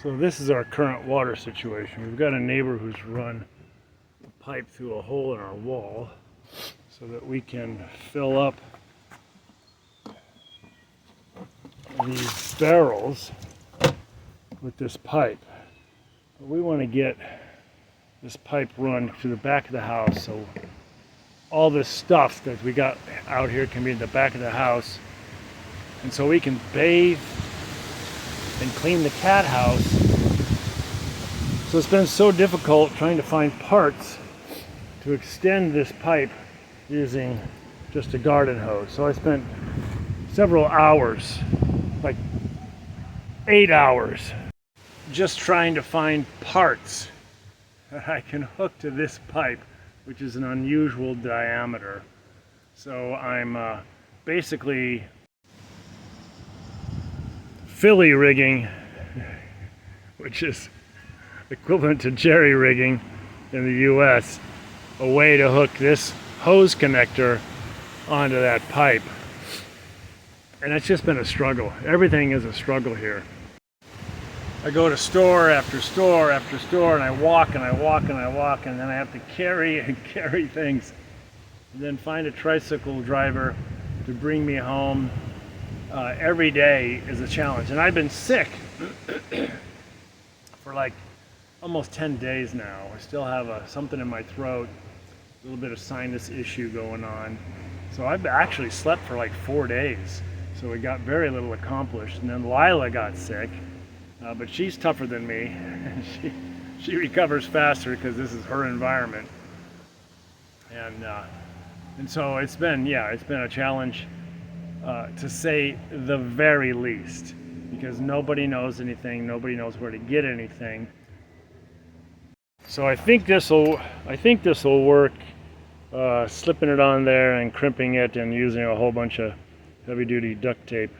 So this is our current water situation. We've got a neighbor who's run a pipe through a hole in our wall so that we can fill up these barrels with this pipe. But we want to get this pipe run to the back of the house so all this stuff that we got out here can be in the back of the house, and so we can bathe and clean the cat house. So it's been so difficult trying to find parts to extend this pipe using just a garden hose. So I spent several hours, like 8 hours, just trying to find parts that I can hook to this pipe, which is an unusual diameter. So I'm basically Philly rigging, which is equivalent to jerry rigging in the US, a way to hook this hose connector onto that pipe. And it's just been a struggle. Everything is a struggle here. I go to store after store after store, and I walk and I walk and I walk, and then I have to carry and carry things, and then find a tricycle driver to bring me home. Every day is a challenge, and I've been sick for like almost 10 days now. I still have something in my throat, a little bit of sinus issue going on. So I've actually slept for like 4 days. So we got very little accomplished. And then Laila got sick, but she's tougher than me. She recovers faster because this is her environment. And so it's been a challenge, to say the very least, because nobody knows anything, nobody knows where to get anything. So I think this will work, slipping it on there and crimping it and using a whole bunch of heavy-duty duct tape.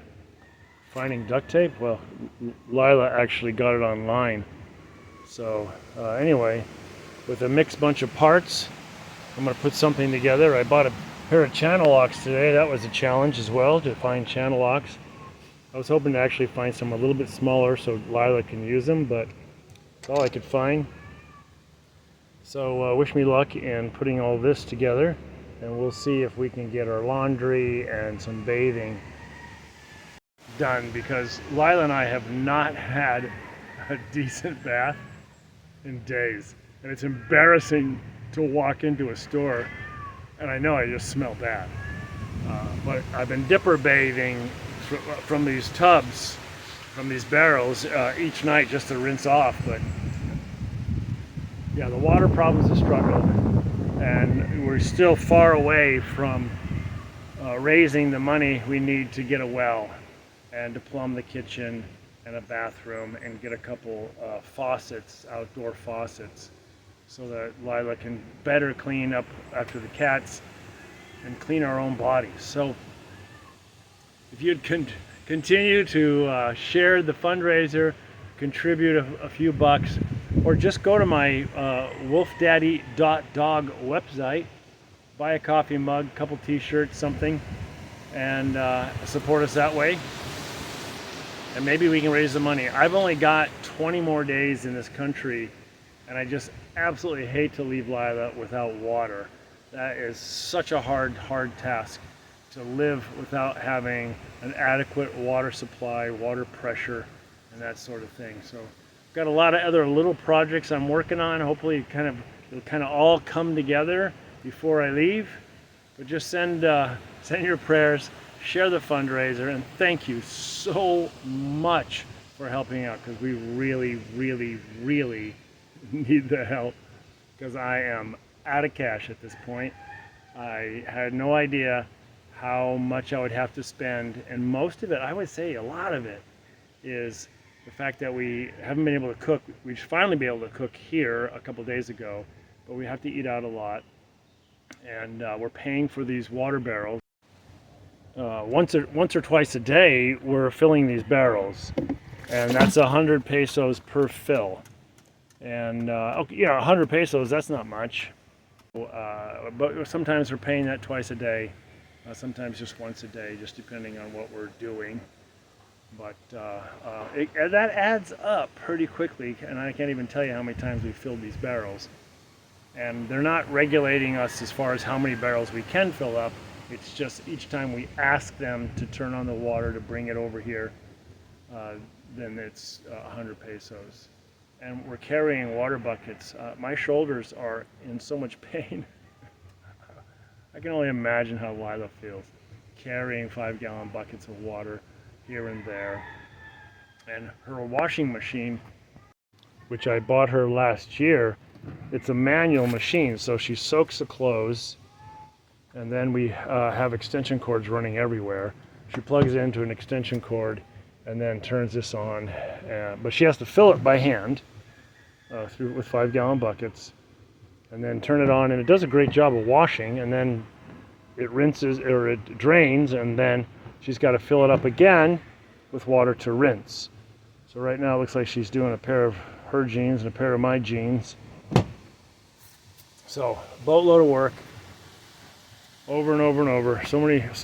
Finding duct tape? Well, Laila actually got it online. So anyway, with a mixed bunch of parts, I'm going to put something together. I bought a pair of channel locks today. That was a challenge as well, to find channel locks. I was hoping to actually find some a little bit smaller so Laila can use them, but it's all I could find. So wish me luck in putting all this together, and we'll see if we can get our laundry and some bathing done, because Laila and I have not had a decent bath in days, and it's embarrassing to walk into a store and I know I just smell bad. But I've been dipper bathing from these tubs, from these barrels, each night just to rinse off. But yeah, the water problem's a struggle, and we're still far away from raising the money we need to get a well and to plumb the kitchen and a bathroom and get a couple faucets, outdoor faucets, so that Laila can better clean up after the cats and clean our own bodies. So if you'd continue to share the fundraiser, contribute a few bucks, or just go to my wolfdaddy.dog website, buy a coffee mug, couple t-shirts, something, and support us that way. And maybe we can raise the money. I've only got 20 more days in this country, and I just absolutely hate to leave Laila without water. That is such a hard task, to live without having an adequate water supply, water pressure, and that sort of thing. So I've got a lot of other little projects I'm working on. Hopefully it'll kind of all come together before I leave. But just send your prayers, share the fundraiser, and thank you so much for helping out, because we really, really, really need the help, because I am out of cash at this point. I had no idea how much I would have to spend, and most of it, I would say a lot of it, is the fact that we haven't been able to cook. We should finally be able to cook here a couple days ago, but we have to eat out a lot, and we're paying for these water barrels. Once or twice a day, we're filling these barrels, and that's 100 pesos per fill. And 100 pesos, that's not much. But sometimes we're paying that twice a day, sometimes just once a day, just depending on what we're doing. But that adds up pretty quickly, and I can't even tell you how many times we've filled these barrels. And they're not regulating us as far as how many barrels we can fill up. It's just each time we ask them to turn on the water to bring it over here, uh, then it's 100 pesos. And we're carrying water buckets. My shoulders are in so much pain. I can only imagine how Laila feels carrying 5-gallon buckets of water here and there. And her washing machine, which I bought her last year, it's a manual machine, so she soaks the clothes, and then we have extension cords running everywhere. She plugs it into an extension cord and then turns this on, but she has to fill it by hand with 5-gallon buckets, and then turn it on, and it does a great job of washing, and then it rinses or it drains, and then she's got to fill it up again with water to rinse. So right now it looks like she's doing a pair of her jeans and a pair of my jeans. So boatload of work, over and over and over. So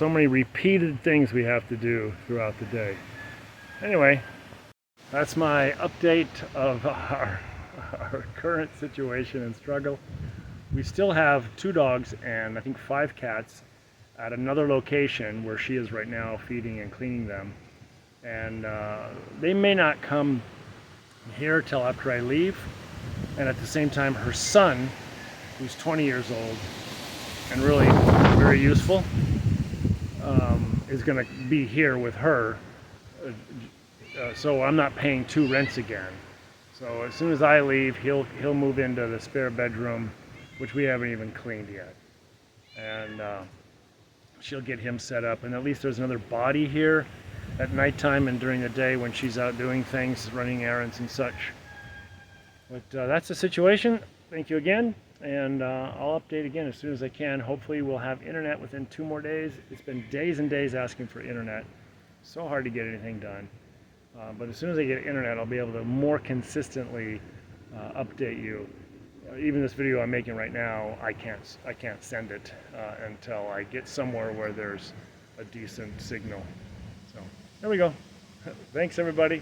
many repeated things we have to do throughout the day. Anyway, that's my update of our current situation and struggle. We still have 2 dogs and I think 5 cats at another location where she is right now feeding and cleaning them. And they may not come here till after I leave. And at the same time, her son, who's 20 years old and really very useful, is going to be here with her. So I'm not paying 2 rents again. So as soon as I leave, he'll move into the spare bedroom, which we haven't even cleaned yet. And she'll get him set up, and at least there's another body here at nighttime and during the day when she's out doing things, running errands and such. But that's the situation. Thank you again, and I'll update again as soon as I can. Hopefully we'll have internet within 2 more days. It's been days and days asking for internet. So hard to get anything done. But as soon as I get internet, I'll be able to more consistently update you. Even this video I'm making right now, I can't send it until I get somewhere where there's a decent signal. So there we go. Thanks everybody.